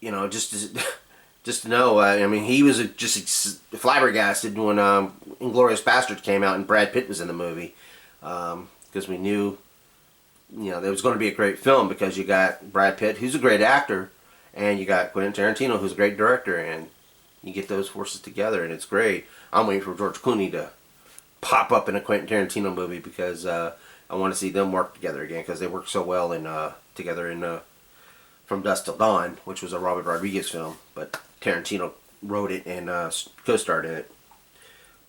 you know, just to know, I mean, he was just flabbergasted when Inglourious Basterds came out and Brad Pitt was in the movie, because we knew, you know, there was going to be a great film because you got Brad Pitt, who's a great actor, and you got Quentin Tarantino, who's a great director, and you get those forces together, and it's great. I'm waiting for George Clooney to pop up in a Quentin Tarantino movie because I want to see them work together again because they worked so well in together in From Dusk Till Dawn, which was a Robert Rodriguez film, but Tarantino wrote it and co-starred in it.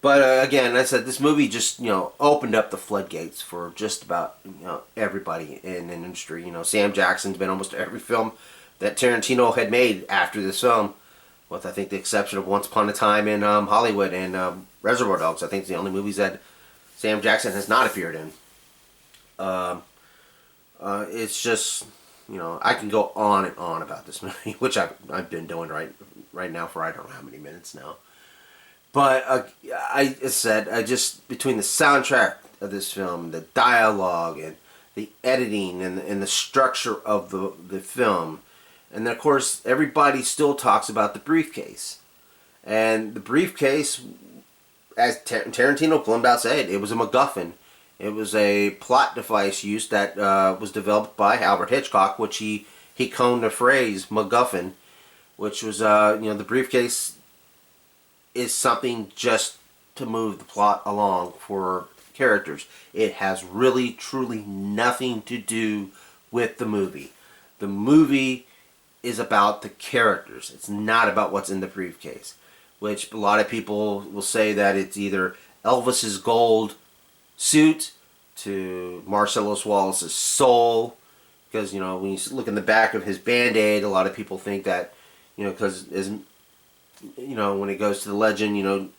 But again, I said this movie just opened up the floodgates for just about everybody in the industry. You know, Sam Jackson's been almost every film that Tarantino had made after this film, with I think the exception of Once Upon a Time in Hollywood and Reservoir Dogs. I think it's the only movies that Sam Jackson has not appeared in. It's just, I can go on and on about this movie, which I've been doing right now for I don't know how many minutes now. But I said, between the soundtrack of this film, the dialogue, and the editing, and the structure of the film, and then of course everybody still talks about the briefcase. And the briefcase, as Tarantino plummed out said, it was a MacGuffin. It was a plot device used that was developed by Alfred Hitchcock, which he coined the phrase MacGuffin, which was the briefcase is something just to move the plot along for characters. It has really, truly nothing to do with the movie. The movie is about the characters. It's not about what's in the briefcase, which a lot of people will say that it's either Elvis's gold suit to Marcellus Wallace's soul, because when you look in the back of his Band-Aid, a lot of people think that because when it goes to the legend,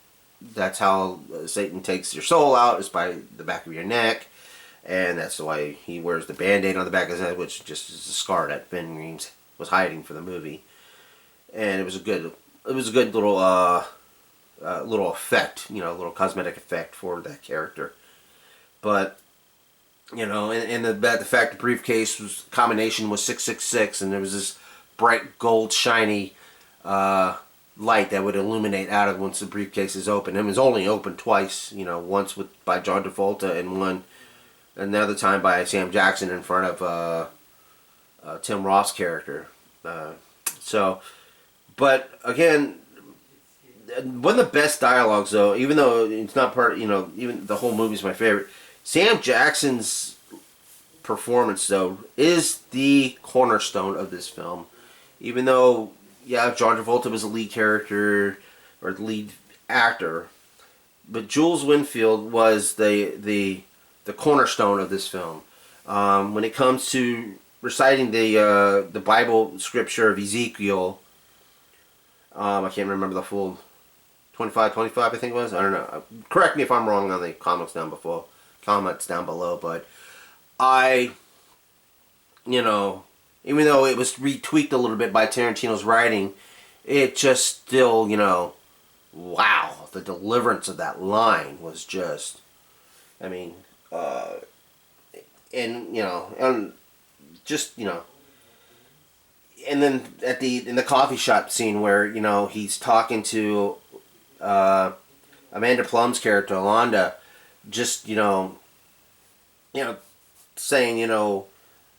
that's how Satan takes your soul out, is by the back of your neck, and that's why he wears the Band-Aid on the back of his head, which just is a scar that Ben Reeves was hiding for the movie. And it was a good little little effect, little cosmetic effect for that character. But and the fact the briefcase was combination was 666, and there was this bright gold shiny light that would illuminate out of once the briefcase is open. It was only opened twice, once by John Travolta and another time by Sam Jackson in front of Tim Roth's character. But again, one of the best dialogues, though, even though it's not part, even the whole movie's my favorite, Sam Jackson's performance, though, is the cornerstone of this film. Even though, yeah, John Travolta was the lead character, or the lead actor, but Jules Winfield was the cornerstone of this film. When it comes to reciting the Bible scripture of Ezekiel, I can't remember the full 25, I think it was. I don't know. Correct me if I'm wrong on the comments down below. But even though it was retweaked a little bit by Tarantino's writing, it just still, wow, the deliverance of that line was just, and just, and then in the coffee shop scene where, he's talking to Amanda Plum's character, Alonda, just, saying,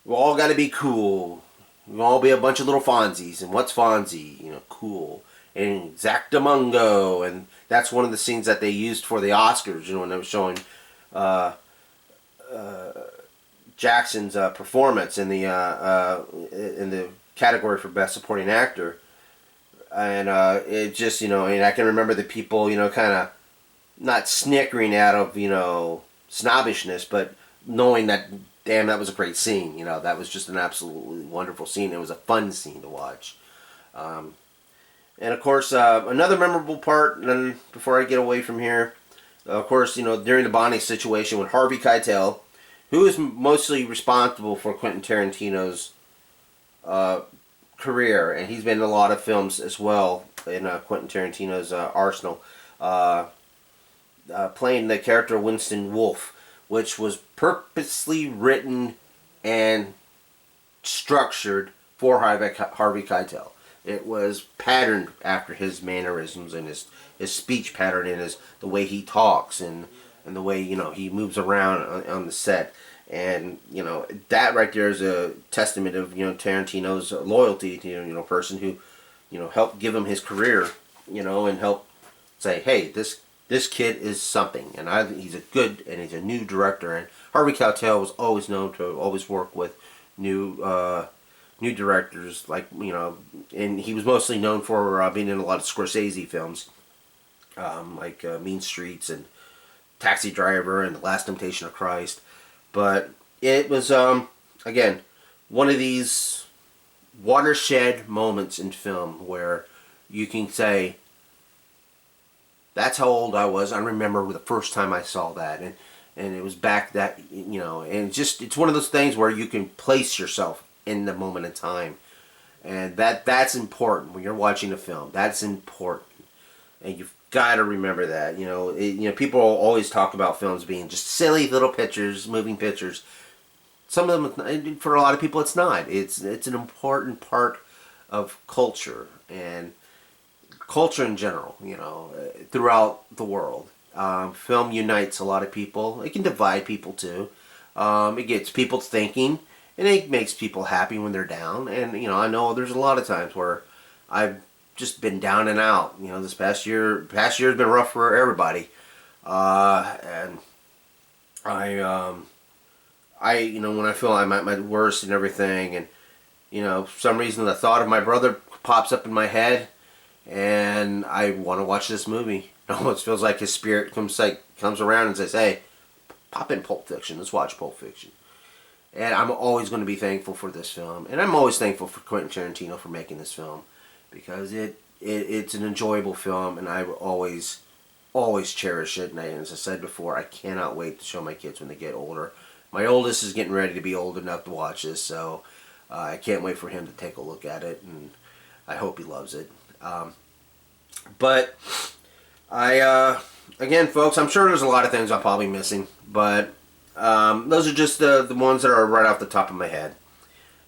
we all got to be cool. We all be a bunch of little Fonzies. And what's Fonzie? Cool. And Zactamungo. And that's one of the scenes that they used for the Oscars, when they were showing Jackson's performance in the category for Best Supporting Actor. And it just, and I can remember the people, kind of not snickering out of, snobbishness, but knowing that, damn, that was a great scene. That was just an absolutely wonderful scene. It was a fun scene to watch. And of course, another memorable part, and then before I get away from here, of course, during the bonding situation with Harvey Keitel, who is mostly responsible for Quentin Tarantino's career, and he's been in a lot of films as well in Quentin Tarantino's arsenal, playing the character Winston Wolfe, which was purposely written and structured for Harvey Keitel. It was patterned after his mannerisms and his speech pattern and the way he talks and the way, you know, he moves around on the set. And, you know, that right there is a testament of, you know, Tarantino's loyalty to, you know, person who, you know, helped give him his career, you know, and help say, hey, this kid is something, and he's a good, and he's a new director. And Harvey Keitel was always known to always work with new directors, like, you know, and he was mostly known for being in a lot of Scorsese films, like Mean Streets and Taxi Driver and The Last Temptation of Christ. But it was, again, one of these watershed moments in film where you can say, that's how old I was. I remember the first time I saw that, and it was back that, you know, and it's one of those things where you can place yourself in the moment in time, and that's important when you're watching a film. That's important, and you've got to remember that. You know, people always talk about films being just silly little pictures, moving pictures. Some of them, for a lot of people, it's not. It's an important part of culture and culture in general, you know, throughout the world. Film unites a lot of people. It can divide people too. It gets people thinking, and it makes people happy when they're down. And, you know, I know there's a lot of times where I've just been down and out. You know, this past year's been rough for everybody. And you know, when I feel I'm at my worst and everything, and, you know, for some reason the thought of my brother pops up in my head, and I want to watch this movie. It almost feels like his spirit comes around and says, hey, pop in Pulp Fiction. Let's watch Pulp Fiction. And I'm always going to be thankful for this film. And I'm always thankful for Quentin Tarantino for making this film. Because it's an enjoyable film, and I will always cherish it. And as I said before, I cannot wait to show my kids when they get older. My oldest is getting ready to be old enough to watch this, so I can't wait for him to take a look at it, and I hope he loves it. But again, folks, I'm sure there's a lot of things I'm probably missing, but those are just the ones that are right off the top of my head.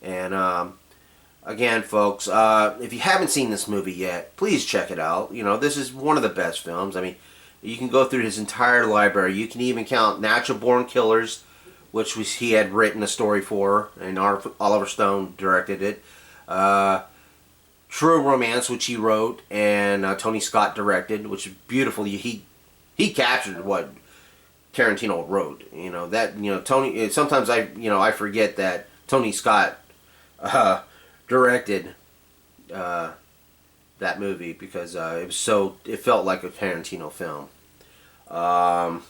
And again, folks, if you haven't seen this movie yet, please check it out. You know, this is one of the best films. I mean, you can go through his entire library. You can even count Natural Born Killers, which he had written a story for, and Oliver Stone directed it. True Romance, which he wrote, and Tony Scott directed, which is beautiful. He captured what Tarantino wrote. You know that. You know, Tony. Sometimes I forget that Tony Scott directed that movie because it felt like a Tarantino film. I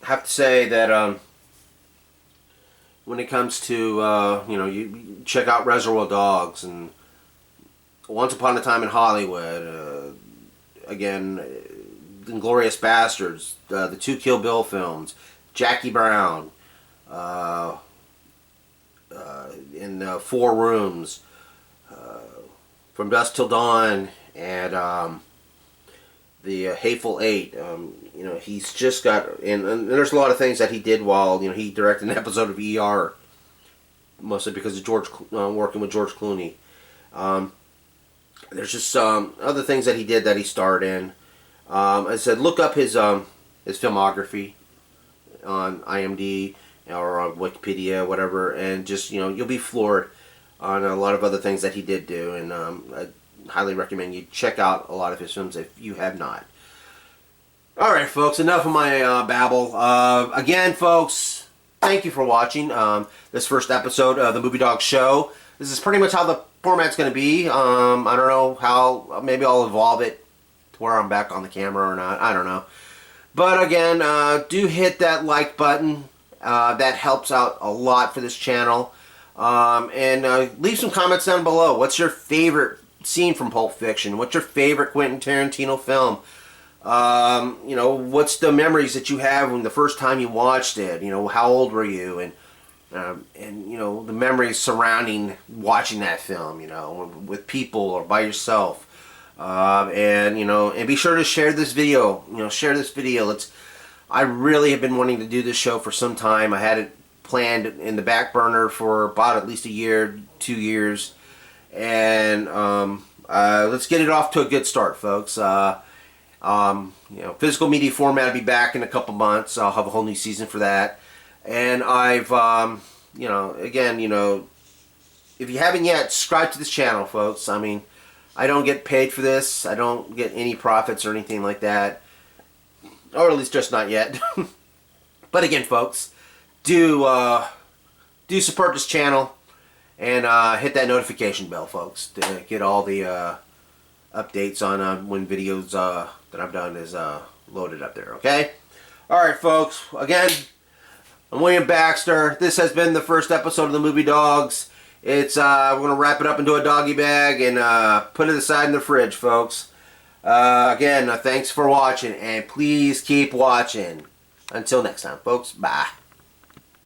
have to say that when it comes to you know, you check out Reservoir Dogs and Once Upon a Time in Hollywood, again, Inglourious Bastards, the two Kill Bill films, Jackie Brown, in Four Rooms, From Dusk Till Dawn, and the Hateful Eight. You know, he's just got, and there's a lot of things that he did while, you know, he directed an episode of ER, mostly because of working with George Clooney. There's just other things that he did that he starred in. I said, look up his filmography on IMDb or on Wikipedia, whatever, and just, you know, you'll be floored on a lot of other things that he did do, and I highly recommend you check out a lot of his films if you have not. Alright, folks, enough of my babble. Again, folks, thank you for watching this first episode of the Movie Dawgs Show. This is pretty much how the format's going to be. I don't know how, maybe I'll evolve it to where I'm back on the camera or not. I don't know. But again, do hit that like button. That helps out a lot for this channel. And leave some comments down below. What's your favorite scene from Pulp Fiction? What's your favorite Quentin Tarantino film? You know, what's the memories that you have when the first time you watched it? You know, how old were you? And you know, the memories surrounding watching that film, you know, with people or by yourself. And, you know, and be sure to share this video. You know, share this video. I really have been wanting to do this show for some time. I had it planned in the back burner for about at least a year, 2 years. And let's get it off to a good start, folks. Physical media format will be back in a couple months. I'll have a whole new season for that. And I've, again, if you haven't yet, subscribe to this channel, folks. I mean, I don't get paid for this. I don't get any profits or anything like that. Or at least just not yet. But again, folks, do support this channel and hit that notification bell, folks, to get all the updates on when videos that I've done is loaded up there, okay? Alright, folks, again, I'm William Baxter. This has been the first episode of the movie Dawgs. It's we're going to wrap it up into a doggy bag and put it aside in the fridge, folks. Again, thanks for watching, and please keep watching. Until next time, folks, bye.